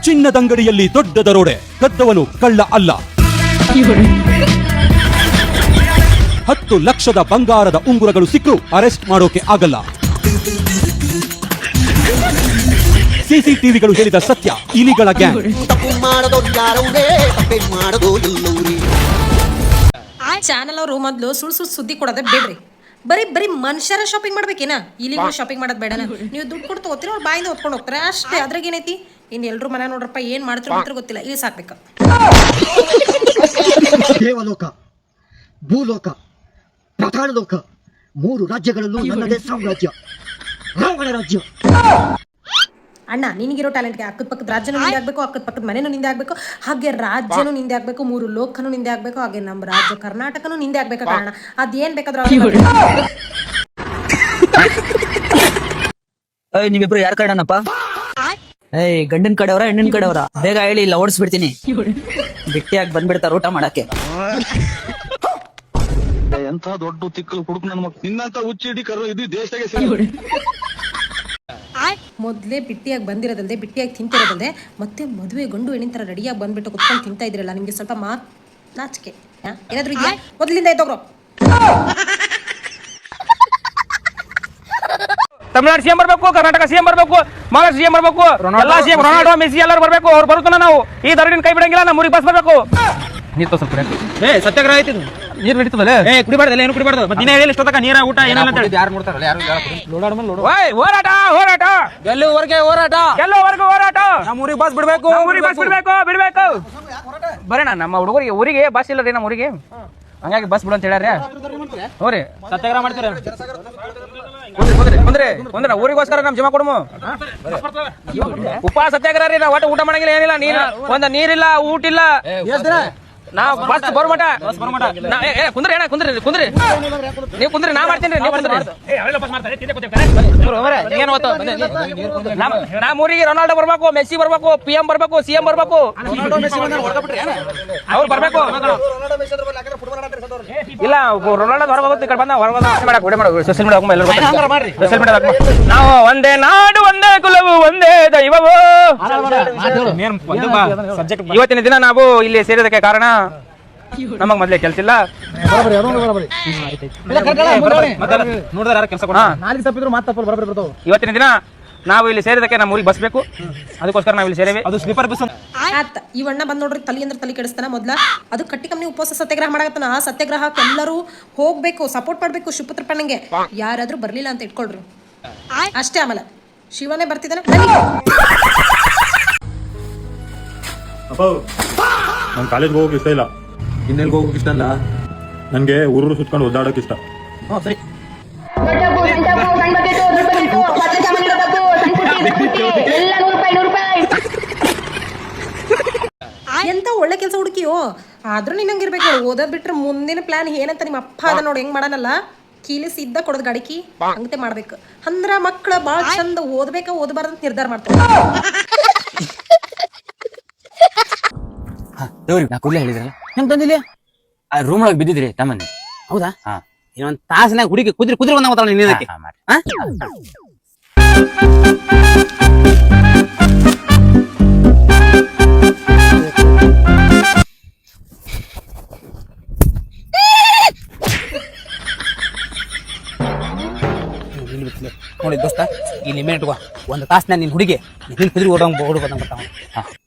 ಚಿನ್ನದಂಗಡಿಯಲ್ಲಿ ದೊಡ್ಡ ದರೋಡೆ, ಕದ್ದವನು ಕಳ್ಳ ಅಲ್ಲ. 10 ಲಕ್ಷದ ಬಂಗಾರದ ಉಂಗುರಗಳು ಸಿಕ್ಕರೂ ಅರೆಸ್ಟ್ ಮಾಡೋಕೆ ಆಗಲ್ಲ. ಸಿಸಿಟಿವಿಗಳು ಹೇಳಿದ ಸತ್ಯ, ಇಲಿಗಳ ಗ್ಯಾಂಗ್. ಚಾನಲ್ ಅವರು ಮೊದಲು ಸುಳ್ಳು ಸುದ್ದಿ ಕೊಡೋದೇ ಬೇಡ್ರಿ. ಬರೀ ಮನುಷ್ಯರ ಶಾಪಿಂಗ್ ಮಾಡ್ಬೇಕೇನ, ಇಲಿಗಳು ಶಾಪಿಂಗ್ ಮಾಡೋದು ಬೇಡನ. ನೀವು ದುಡ್ಡು ಕೊಟ್ಟು ತಗೋತೀರ, ಅವ್ರು ಬಾಯಿಂದ ಹೊತ್ಕೊಂಡು ಹೋಗ್ತಾರೆ ಅಷ್ಟೇ. ಅದ್ರಾಗ ಏನೈತಿ? ಇನ್ನು ಎಲ್ರು ಮನೆ ನೋಡ್ರಪ್ಪ ಏನ್ ಮಾಡ್ತಿರೋ ಗೊತ್ತಿಲ್ಲ, ಇಲ್ಲಿ ಸಾಕ್ಬೇಕು. ದೇವಲೋಕ, ಭೂಲೋಕ, ಪಾತಾಳ ಲೋಕ, 3 ರಾಜ್ಯಗಳಲ್ಲೂ ನನ್ನದೇ ಸಾಮ್ರಾಜ್ಯ, ರಾವಣ ರಾಜ್ಯ. ಅಣ್ಣ, ನಿನಗಿರೋ ಟ್ಯಾಲೆಂಟ್ಗೆ ಅಕ್ಕದ ಪಕ್ಕದ ರಾಜ್ಯನೂ ನಿಂದೆ ಆಗ್ಬೇಕು, ಅಕ್ಕದ ಪಕ್ಕದ ಮನೆನೂ ನಿಂದೆ ಆಗ್ಬೇಕು, ಹಾಗೆ ರಾಜ್ಯನೂ ನಿಂದೆ ಆಗ್ಬೇಕು, 3 ಲೋಕನೂ ನಿಂದೆ ಆಗ್ಬೇಕು, ಹಾಗೆ ನಮ್ಮ ರಾಜ್ಯ ಕರ್ನಾಟಕನೂ ನಿಂದೆ ಆಗ್ಬೇಕು. ಕಾರಣ ಅದೇನ್ ಬೇಕಾದ್ರೂ ನೀವಿಬ್ರು ಯಾರ ಕಡೆನಪ್ಪ? ಗಂಡನ ಕಡೆಯವರ ಹೆಣ್ಣಿನ ಕಡೆಯವರ? ಬೇಗ ಹೇಳಿ, ಇಲ್ಲ ಓಡಿಸ್ಬಿಡ್ತೀನಿ. ಗಟ್ಟಿಯಾಗಿ ಬಂದ್ಬಿಡ್ತಾರ ಊಟ ಮಾಡಕ್ಕೆ. ಎಂತ ದೊಡ್ಡ ತಿಕ್ಕಲು ಕುಡುಕ್ ನನ್ನ ಮಕ್ಕಳು ನಿನ್ನಂತ ಹುಚ್ಚಿಡಿ ಕರು ಇದು ದೇಶದಾಗೆ ಮೊದ್ಲೇ ಬಿಟ್ಟಿಯಾಗಿ ಬಂದಿರೋದಲ್ದೆ, ಬಿಟ್ಟಿಯಾಗಿ ತಿಂತಿರೋದಲ್ದೆ, ಮತ್ತೆ ಮದುವೆ ಗಂಡು ಹೆಣ್ಣಿನ ತರ ರೆಡಿಯಾಗಿ ಬಂದ್ಬಿಟ್ಟು ಕುತ್ಕೊಂಡು ತಿಂತಾ ಇದ್ರಲ್ಲ, ನಿಮ್ಗೆ ಸ್ವಲ್ಪ ನಾಚಿಕೆ ಏನಾದ್ರು ಇದೆಯಾ? ಮೊದಲಿಂದ ಎದ್ದೋಗ್ರು. ತಮಿಳ್ನಾಡು ಸಿಎಂ ಬರ್ಬೇಕು, ಕರ್ನಾಟಕ ಸಿಎಂ ಬರ್ಬೇಕು, ಮಹಾರಾಷ್ಟ್ರ ಸಿಎಂ ಬರ್ಬೇಕು, ಎಲ್ಲಾ ಸಿಎಂ ರೊನಾಲ್ಡೋ ಮೆಸ್ಸಿ ಎಲ್ಲರೂ ಬರ್ಬೇಕು. ಅವ್ರು ಬರುತ್ತಾನ, ನಾವು ಈ ದರಡಿನ ಕೈ ಬಿಡಂಗಿಲ್ಲ. ನಮ್ಮ ಊರಿಗೆ ಬಸ್ ಬರ್ಬೇಕು. ನೀರು ತೋ ಸ್ವಲ್ಪ ಸತ್ಯಾಗ್ರಹ ಐತಿ. ನೀರು ನಡೀತದಲ್ಲ, ಕುಡಿಬಾರ್ದಲ್ಲ, ಏನು ಕುಡಿಬಾರ್ದು. ಮತ್ತೆ ನೀನೇ ಹೇಳಿ ಇಷ್ಟೊತ್ತಕ ನೀರ ಊಟ ಏನಿಲ್ಲ ಅಂತ ಯಾರು ನೋಡ್ತಾರಲ್ಲ, ಯಾರು ಹೋರಾಟ ಹೋರಾಟ ಗೆಲ್ಲುವರೆಗೆ ಹೋರಾಟ, ಗೆಲ್ಲುವರೆಗೂ ಹೋರಾಟ. ನಮ್ಮ ಊರಿಗೆ ಬಸ್ ಬಿಡ್ಬೇಕು, ಊರಿಗೆ ಬಸ್ ಬಿಡ್ಬೇಕು. ಬರೋಣ, ನಮ್ಮ ಹುಡುಗರಿಗೆ ಊರಿಗೆ ಬಸ್ ಇಲ್ಲ ರೀ, ನಮ್ಮ ಊರಿಗೆ. ಹಂಗಾಗಿ ಬಸ್ ಬಿಡು ಅಂತ ಹೇಳ್ಯಾರ. ಹೋರಿ ಸತ್ಯಾಗ್ರಹ ಮಾಡ್ತೀರ ಕುಂದ್ರೆ ಊರಿಗೋಸ್ಕರ ನಮ್ ಜಮಾ ಕೊಡಮು. ಉಪವಾಸ ಸತ್ಯಾಗ್ರಹ ರೀ. ನಾವು ಒಟ್ಟು ಊಟ ಮಾಡಂಗಿಲ್ಲ, ಏನಿಲ್ಲ. ನೀರಿಲ್ಲ, ಊಟ ಇಲ್ಲ. ನಾವು ಬಸ್ ಬರೋಮಟ ಕುಂದ್ರಿ ಅಣ್ಣ, ಕುಂದ್ರಿ ನೀವು ಕುಂದ್ರಿ, ನಾ ಮಾಡ್ತೀನಿ. ನೀವು ಕುಂದ್ರಿ. ನಮ್ಮ ಊರಿಗೆ ರೊನಾಲ್ಡೋ ಬರ್ಬೇಕು, ಮೆಸ್ಸಿ ಬರ್ಬೇಕು, PM ಬರ್ಬೇಕು, CM ಬರ್ಬೇಕು. ಅವ್ರು ಬರ್ಬೇಕು. ಇಲ್ಲ, ರೊನಾಲ್ಡೋ ಹೊರಗೋಗುತ್ತೆ, ಈ ಕಡೆ ಬಂದ ಹೊರಗೋದು ಸೋಷಿಯಲ್ ಮೀಡಿಯಾ. ನಾವು ಒಂದೇ ನಾಡು, ಒಂದೇ ಕುಲವು, ಒಂದೇ ದೈವವು. ಇವತ್ತಿನ ದಿನ ನಾವು ಇಲ್ಲಿ ಸೇರಿದಕ್ಕೆ ಕಾರಣ, ನಮಗ್ ಮೊದ್ಲೇ ಕೆಲ್ಸ ಇಲ್ಲ. ಇವತ್ತಿನ ದಿನ ನಾವು ಇಲ್ಲಿ ಸೇರಿದಕ್ಕೆ ನಮ್ಮ ಊರಿಗೆ ಬಸ್ಬೇಕು, ಅದಕ್ಕೋಸ್ಕರ ನಾವು ಇಲ್ಲಿ ಸೇರೇವೆ. ಅದು ಸ್ಲೀಪರ್ ಬಸ್. ಈ ಅಣ್ಣ ಬಂದ್ ನೋಡ್ರಿ, ತಲೆ ಅಂದ್ರೆ ತಲೆ ಕೆಡಿಸ್ತಾನ. ಮೊದ್ಲ ಅದು ಕಟ್ಟಿ ಕಂಪ್ನಿ ಉಪವಾಸ ಸತ್ಯಾಗ್ರಹ ಮಾಡಕತ್ತಾನ. ಆ ಸತ್ಯಾಗ್ರಹಕ್ಕೆ ಎಲ್ಲರೂ ಹೋಗ್ಬೇಕು, ಸಪೋರ್ಟ್ ಮಾಡ್ಬೇಕು. ಶಿವಪುತ್ರ ಪಣ್ಣಂಗೆ ಯಾರಾದ್ರೂ ಬರ್ಲಿಲ್ಲ ಅಂತ ಇಟ್ಕೊಳ್ರಿ ಅಷ್ಟೇ. ಆಮೇಲೆ ಶಿವನೇ ಬರ್ತಿದ್ದಾನೆ. ನಾನು ಕಾಲೇಜ್ಗೆ ಹೋಗೋಕೆ ಇಷ್ಟ ಇಲ್ಲ. ಇನ್ನೆಲ್ಗೆ ಹೋಗೋಕೆ ಇಷ್ಟ ಅಲ್ಲ ನನಗೆ ಊರು ಸುತ್ಕೊಂಡು ಒದ್ದಾಡೋಕೆ ಇಷ್ಟ. ಸರಿ. ಎಂತ ಒಳ್ಳೆ ಕೆಲಸ ಹುಡುಕಿಯೋ, ಆದ್ರೂ ನಿನ್ನಂಗಿರ್ಬೇಕು. ಓದೋದ್ ಬಿಟ್ರೆ ಮುಂದಿನ ಪ್ಲಾನ್ ಏನಂತ ನಿಮ್ಮ ಅಪ್ಪ ಅದ ನೋಡಿ, ಹೆಂಗ್ ಮಾಡಲ್ಲ, ಕೀಲಿ ಸಿದ್ದ ಕೊಡೋದ್ ಗಾಡಿಕಿ ಹಂಗತೆ ಮಾಡ್ಬೇಕು. ಅಂದ್ರ ಮಕ್ಳ ಬಾಳ ಚಂದ ಓದಬಾರ್ದಂತ ನಿರ್ಧಾರ ಮಾಡ್ತಾರೆ. ನಾ ಕೂಡಲೇ ಹೇಳಿದ್ರಲ್ಲ, ಹೆಂಗ್ ತಂದಿಲ್ಲ? ರೂಮ್ ಒಳಗೆ ಬಿದ್ದಿದ್ರಿ ತಮ್ಮನೆ. ಹೌದಾ? ಇನ್ನೊಂದ್ ತಾಸನಾಗ ಹುಡುಗಿ ಕುದ್ರಿ ಬಂದ ಮಾತಾಡ ನಿನ್ನದಕ್ಕೆ. ನೋಡಿ ದೋಸ್ತ, ಈ ಲಿಮಿಟ್ ಒಂದ್ ತಾಸನಾಗ ನಿನ್ ಹುಡುಗಿ ಕುದ್ರಿ ಓಡಂಗ್ ಬರ್ತಾವ.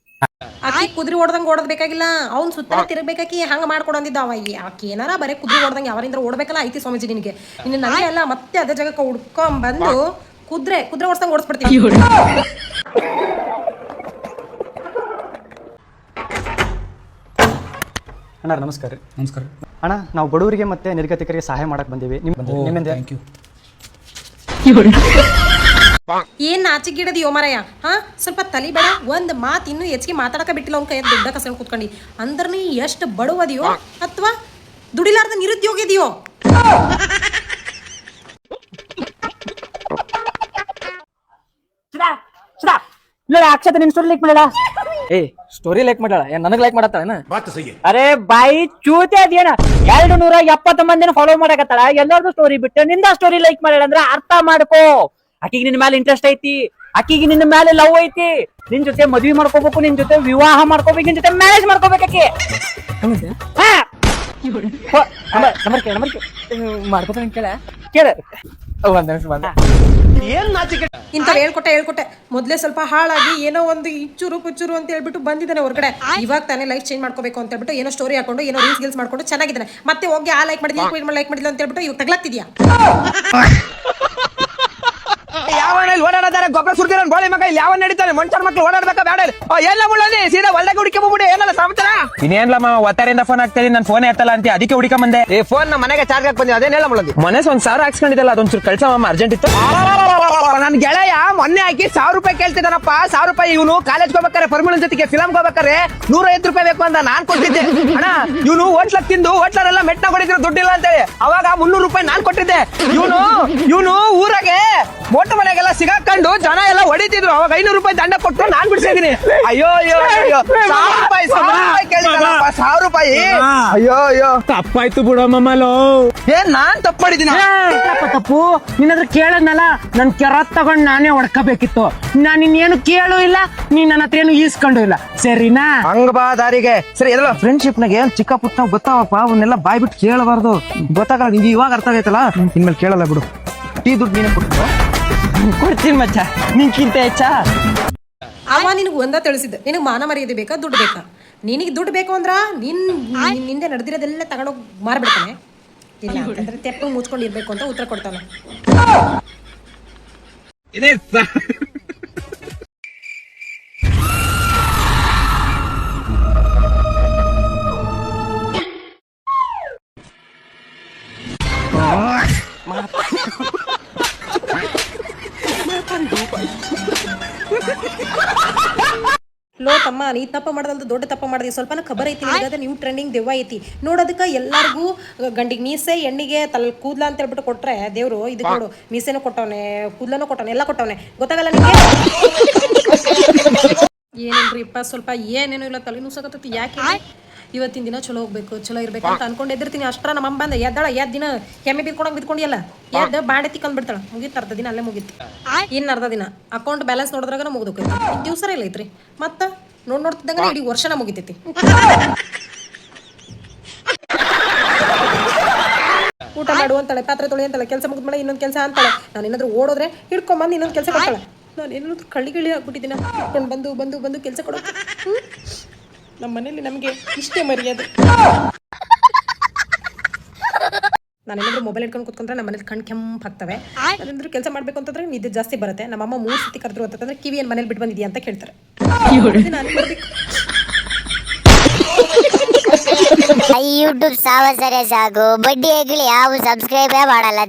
ಆಕಿ ಕುದುರೆ ಓಡ್ದಂಗ್ ಓಡೋದ್ ಬೇಕಾಗಿಲ್ಲ, ಅವ್ನ್ ಸುತ್ತ ತಿರ್ಬೇಕಾಕಿ ಹಂಗ ಮಾಡ್ಕೊಡಂದಿದ್ದ ಅವ. ಆಕಿ ಏನಾರ ಬರೀ ಕುದುರೆ ಓಡ್ದಂಗೆ ಯಾವರಿಂದ ಓಡ್ಬೇಕಲ್ಲ ಐತಿ ಸ್ವಾಮೀಜಿ ನಿನಗೆ. ನಿನ್ನ ನನಗೆ ಅಲ್ಲ, ಮತ್ತೆ ಅದೇ ಜಾಗಕ್ಕೆ ಹುಡ್ಕೊಂಡ್ ಬಂದು ಕುದುರೆ ಓಡ್ಸಂಗ್ ಓಡಿಸ್ಬಿಡ್ತೀವಿ. ಅಣ್ಣ ನಮಸ್ಕಾರ. ನಮಸ್ಕಾರ ಅಣ್ಣ, ನಾವು ಬಡವರಿಗೆ ಮತ್ತೆ ನಿರ್ಗತಿಕರಿಗೆ ಸಹಾಯ ಮಾಡಕ್ ಬಂದೀವಿ. ನಿಮ್ಮಿಂದ ಥ್ಯಾಂಕ್ ಯು. ಏನ್ ನಾಚಿಗಿಡದಿಯೋ ಮಾರಾಯ? ಸ್ವಲ್ಪ ತಲಿ ಬೇಡ. ಒಂದ್ ಮಾತು ಇನ್ನೂ ಹೆಚ್ಚಿಗೆ ಮಾತಾಡಕ ಬಿಟ್ಟಿಲ್ಲ. ಅವ್ನ ಕೈಯಾಗ ದುಡ್ಡ ಕಸ್ಕೊಂಡು ಕೂತ್ಕೊಂಡಿ ಅಂದ್ರೆ ನೀ ಎಷ್ಟು ಬಡವದಿಯೋ ಅಥವಾ ದುಡಿಲಾರ್ದ ನಿರುದ್ಯೋಗ ಇದೆಯೋ? ಅಕ್ಷತೆ ನಿನ್ ಸ್ಟೋರಿ ಲೈಕ್ ಮಾಡಲ್ಲ. ಸ್ಟೋರಿ ಲೈಕ್ ಮಾಡಲ್ಲ, ನನಗ್ ಲೈಕ್ ಮಾಡತ್ತಾಳ. ಅರೆ ಬಾಯಿ ಚೂತೆ ಅದೇನ 270 ಮಂದಿನ ಫಾಲೋ ಮಾಡಕತ್ತಾಳ. ಎಲ್ಲಾರ್ದು ಸ್ಟೋರಿ ಬಿಟ್ಟು ನಿಂದ ಸ್ಟೋರಿ ಲೈಕ್ ಮಾಡಲ್ಲ ಅಂದ್ರೆ ಅರ್ಥ ಮಾಡ್ಕೋ. ಆಕಿಗೆ ನಿನ್ ಮೇಲೆ ಇಂಟ್ರೆಸ್ಟ್ ಐತಿ. ಆಕಿಗೆ ನಿನ್ನ ಮೇಲೆ ಲವ್ ಐತಿ, ನಿನ್ ಜೊತೆ ಮದ್ವಿ ಮಾಡ್ಕೋಬೇಕು, ನಿನ್ ಜೊತೆ ವಿವಾಹ ಮಾಡ್ಕೋಬೇಕು, ನಿನ್ ಜೊತೆ ಮ್ಯಾರೇಜ್ ಮಾಡ್ಕೋಬೇಕು ಆಕಿ. ಮಾಡ್ಕೋತಾನೆ ಕೇಳ ಒಂದ್ ನಿಮಿಷ ಬಂದ. ಇಂಥವ್ ಹೇಳ್ಕೊಟ್ಟೆ ಮೊದ್ಲೇ ಸ್ವಲ್ಪ ಹಾಳಾಗಿ ಏನೋ ಒಂದು ಇಚ್ಚೂರು ಕುಚ್ಚೂರು ಅಂತ ಹೇಳ್ಬಿಟ್ಟು ಬಂದಿದ್ದಾನೆ ಹೊರಗಡೆ. ಇವಾಗ ತಾನೇ ಲೈಫ್ ಚೇಂಜ್ ಮಾಡ್ಕೋಬೇಕು ಅಂತ ಹೇಳ್ಬಿಟ್ಟು ಏನೋ ಸ್ಟೋರಿ ಹಾಕೊಂಡು ಏನೋ ರೀಲ್ಸ್ ಗಿಲ್ಸ್ ಮಾಡ್ಕೊಂಡು ಚೆನ್ನಾಗಿದ್ದಾನೆ. ಮತ್ತೆ ಹೋಗಿ ಆ ಲೈಕ್ ಮಾಡಿದ್ವಿ ಲೈಕ್ ಮಾಡಿಲ್ಲ ಅಂತ ಹೇಳ್ಬಿಟ್ಟು ಇವಾಗ ತಗ್ಲಾಗ್ತಿದ್ಯಾ. ಯಾವನಲ್ಲಿ ಓಡಾಡದಾರೆ ಗೊಬ್ಬರ ಸುರ್ದಿರ ಗೋಳಿ ಮಗ ಇಲ್ಲಿ ಯಾವ ನಡೀತಾನೆ ಮನುಷ್ಯರ ಮಕ್ಳು ಓಡಾಡ್ಬೇಕಾ ಬೇಡ ಎಲ್ಲ ಮುಳ್ಳಲ್ಲಿ ಸೀದಾ ಒಳ್ಳೆ ಹುಡುಕಿ ಹೋಗ್ಬಿಡಿ ಏನಲ್ಲ ಸಮಾಚಾರ. ಇನ್ನೇನ್ಲಮ್ಮ ಒತ್ತಾರಿಂದ ಫೋನ್ ಹಾಕ್ತಾ ಇದೀನಿ, ನನ್ನ ಫೋನ್ ಎತ್ತಲ್ಲ ಅಂತ ಅದಕ್ಕೆ ಹುಡುಕ ಬಂದೆ. ಈ ಫೋನ್ ನಮ್ಮ ಮನೆಗೆ ಚಾರ್ಜ್ ಹಾಕಿ ಬಂದಿ ಅದೇನೆಲ್ಲ ಮುಳ್ಳದಿ ಮನೆ 1,000 ಹಾಕ್ಸ್ಕೊಂಡಿದ್ದಲ್ಲ ಅದೊಂಚೂರು ಕಳ್ಸ ಮಾಮ ಅರ್ಜೆಂಟ್ ಇತ್ತು. ನನ್ ಗೆಳೆಯ ಮೊನ್ನೆ ಹಾಕಿ 1,000 ರೂಪಾಯಿ ಕೇಳ್ತಿದ್ದಾನಪ್ಪ. 1,000 ರೂಪಾಯಿ ಇವನು ಕಾಲೇಜ್ ಹೋಗ್ಬೇಕಾರೆ ಪರ್ಮನೆಂಟ್ ಜೊತೆಗೆ ಫಿಲಮ್ ಹೋಗ್ಬೇಕಾರೆ 150 ರೂಪಾಯಿ ಬೇಕು ಅಂತ ನಾನ್ ಕೊಟ್ಟಿದ್ದೆ. ಅಣ್ಣ ಇವನು ಹೋಟ್ಲಕ್ ತಿಂದು ಹೋಟ್ಲರೆಲ್ಲ ಮೆಟ್ನ ಹೊಡಿದ್ರು ದುಡ್ಡಿಲ್ಲ ಅಂತೇಳಿ ಅವಾಗ 300 ರೂಪಾಯಿ ನಾನ್ ಕೊಟ್ಟಿದ್ದೆ. ಇವನು ಊರಾಗೆ ಮೋಟ ಮನೆಗೆಲ್ಲ ಸಿಗಾಕೊಂಡು ಜನ ಎಲ್ಲ ಹೊಡಿತಿದ್ರು. ಅವಾಗ 500 ರೂಪಾಯಿ ದಂಡ ಕೊಟ್ಟು ನಾನ್ ಬಿಡ್ಸಿದೀನಿ. ಅಯ್ಯೋ 1,000 ರೂಪಾಯಿ ಕೇಳಿದ್ರಪ್ಪ, 1,000 ರೂಪಾಯಿ. ಅಯ್ಯೋ ತಪ್ಪಾಯ್ತು ಬಿಡೋ ಮಮ್ಮಲೋ. ಏನ್ ನಾನ್ ತಪ್ಪು ಮಾಡಿದೀನಿ? ತಪ್ಪು ನಿನ್ನತ್ರ ಕೇಳದ್ನಲ್ಲ, ನನ್ ಕೆರತ್ ತಗೊಂಡ್ ನಾನೇ ಹೊಡ್ಕಬೇಕಿತ್ತು. ನಾನ್ ಇನ್ನೇನು ಕೇಳು ಇಲ್ಲ, ನೀನ್ ನನ್ನ ಹತ್ರ ಏನು ಈಸ್ಕೊಂಡು ಇಲ್ಲ, ಸರಿನಾ? ಹಂಗ ಬಾ ದಾರಿಗೆ. ಸರಿ ಎಲ್ಲ ಫ್ರೆಂಡ್ಶಿಪ್ ನಾಗ ಏನ್ ಚಿಕ್ಕ ಪುಟ್ಟ ಗೊತ್ತಾವಪ್ಪ, ಅವನ್ನೆಲ್ಲ ಬಾಯ್ ಬಿಟ್ಟು ಕೇಳಬಾರ್ದು. ಗೊತ್ತಾಗಲ್ಲ ನಿಂಗೆ ಇವಾಗ ಅರ್ಥ ಆಗೈತಲ್ಲ, ಇನ್ಮೇಲೆ ಕೇಳಲ್ಲ ಬಿಡು. ಟೀ ದುಡ್ಡು ನೀನೇ ಕೊಟ್ಟು ಕೊಡ್ತೀನಿ ಮಚ್ಚ, ನಿನ್ಕಿಂತ ಹೆಚ್ಚಾ. ಅವ ನಿನಗೆ ಒಂದ ತಿಳಿಸಿದ್ದೆ, ನಿನಗೆ ಮಾನ ಮರ್ಯಾದೆ ಬೇಕಾ ದುಡ್ಡು ಬೇಕಾ? ನಿನಗೆ ದುಡ್ಡು ಬೇಕು ಅಂದ್ರ ನಿಂದೆ ನಡೆದಿರೋದೆಲ್ಲ ತಗೊಂಡೋಗಿ ಮಾರ್ಬಿಡ್ತಾನೆ. ಇಲ್ಲ ಅಂತಂದ್ರೆ ತೆಪ್ಪ ಮುಚ್ಕೊಂಡು ಇರ್ಬೇಕು ಅಂತ ಉತ್ತರ ಕೊಡ್ತಾನೆ. ಲೋ ತಮ್ಮ, ನೀ ತಪ್ಪ ಮಾಡದಲ್ದು ದೊಡ್ಡ ತಪ್ಪ ಮಾಡಿದ್ವಿ. ಸ್ವಲ್ಪನ ಖಬರ್ ಐತಿ ನಿನಗೆ, ನೀವು ಟ್ರೆಂಡಿಂಗ್ ದೆವ್ವ ಐತಿ ನೋಡೋದಕ್ಕೆ. ಎಲ್ಲರಿಗೂ ಗಂಡಿಗೆ ಮೀಸೆ ಹೆಣ್ಣಿಗೆ ಕೂದ್ಲ ಅಂತ ಹೇಳ್ಬಿಟ್ಟು ಕೊಟ್ರೆ ದೇವ್ರು ಇದಕ್ಕೆ ನೋಡು ಮೀಸೆನೂ ಕೊಟ್ಟವನೆ, ಕೂದ್ಲನೂ ಕೊಟ್ಟವನೆ, ಎಲ್ಲ ಕೊಟ್ಟವನೆ. ಗೊತ್ತಾಗಲ್ಲ ನಿಮಗೆ? ಏನೇನ್ರಿ ಇಪ್ಪ ಸ್ವಲ್ಪ ಏನೇನು ಇಲ್ಲ, ತಲೆ ನುಸಾಕತ್ತೈತಿ. ಯಾಕೆ ಇವತ್ತಿನ ದಿನ ಚಲೋ ಹೋಗ್ಬೇಕು, ಚಲೋ ಇರ್ಬೇಕು ಅಂತ ಅನ್ಕೊಂಡು ಎದ್ದಿರ್ತೀನಿ. ಅಷ್ಟರ ನಮ್ಮ ಅಮ್ಮ ಬಂದ ಎದ್ದಾಳ, ದಿನ ಕೆಮ್ಮೆ ಬಿದ್ಕೊಂಡಂಗೆ ಬಿದ್ಕೊಂಡಿಯಲ್ಲ, ಎದ್ದು ಬಾಂಡೆ ತಿಕ್ಕೊಂಡ್ ಬಿಡ್ತಾಳ. ಮುಗಿತು, ಅರ್ಧ ದಿನ ಅಲ್ಲೇ ಮುಗಿತು. ಇನ್ನು ಅರ್ಧ ದಿನ ಅಕೌಂಟ್ ಬ್ಯಾಲೆನ್ಸ್ ನೋಡಿದ್ರಾಗ ಮುಗಿದೋಕೈತಿ. ದಿವ್ಸರ ಇಲ್ಲ ಐತ್ರಿ, ಮತ್ತೆ ನೋಡ್ತಿದ್ದಂಗ ಇಡೀ ವರ್ಷನ ಮುಗಿತೈತಿ. ಊಟ ಮಾಡು ಅಂತಾಳೆ, ಪಾತ್ರೆ ತೊಳಿ ಅಂತಾಳೆ, ಕೆಲಸ ಮುಗಿದ್ಮೇಲೆ ಇನ್ನೊಂದು ಕೆಲಸ ಅಂತಾಳೆ. ನಾನು ಏನಾದ್ರು ಓಡೋದ್ರೆ ಹಿಡ್ಕೊಂಬಂದು ಇನ್ನೊಂದು ಕೆಲಸ ಕೊಡ್ತಾಳೆ. ನಾನು ಏನಾದ್ರು ಕಳ್ಳಿ ಆಗ್ಬಿಟ್ಟಿದ್ದೀನ, ಹಿಡ್ಕೊಂಡು ಬಂದು ಕೆಲಸ ಕೊಡೋದು. ನಮ್ಮ ಮನೇಲಿ ನಮಗೆ ಇಷ್ಟೇ ಮರ್ಯಾದೆ. ನಾನೇನಾದ್ರೂ ಮೊಬೈಲ್ ಇಟ್ಕೊಂಡು ಕುತ್ಕೊಂಡ್ರೆ ನಮ್ಮ ಮನೇಲಿ ಕಣ್ ಕೆಂಪು ಆಗ್ತವೆ. ನಾನೇನಾದ್ರೂ ಕೆಲಸ ಮಾಡ್ಬೇಕು ಅಂತಂದ್ರೆ ನಿದ್ದೆ ಜಾಸ್ತಿ ಬರುತ್ತೆ. ನಮ್ಮಮ್ಮ 3 ಸತಿ ಕರೆದ್ರು ಅಂತಂದ್ರೆ ಕಿವಿ ಏನು ಮನೇಲಿ ಬಿಟ್ಟು ಬಂದಿದ್ಯಾ ಅಂತ ಕೇಳ್ತಾರೆ. ಯೂಟ್ಯೂಬ್ ಸಾವಸರೆ ಸಾಕು, ಬಡ್ಡಿ ಆಗ್ಲಿ ಯಾವ ಸಬ್ಸ್ಕ್ರೈಬೇ ಮಾಡಲ್ಲ.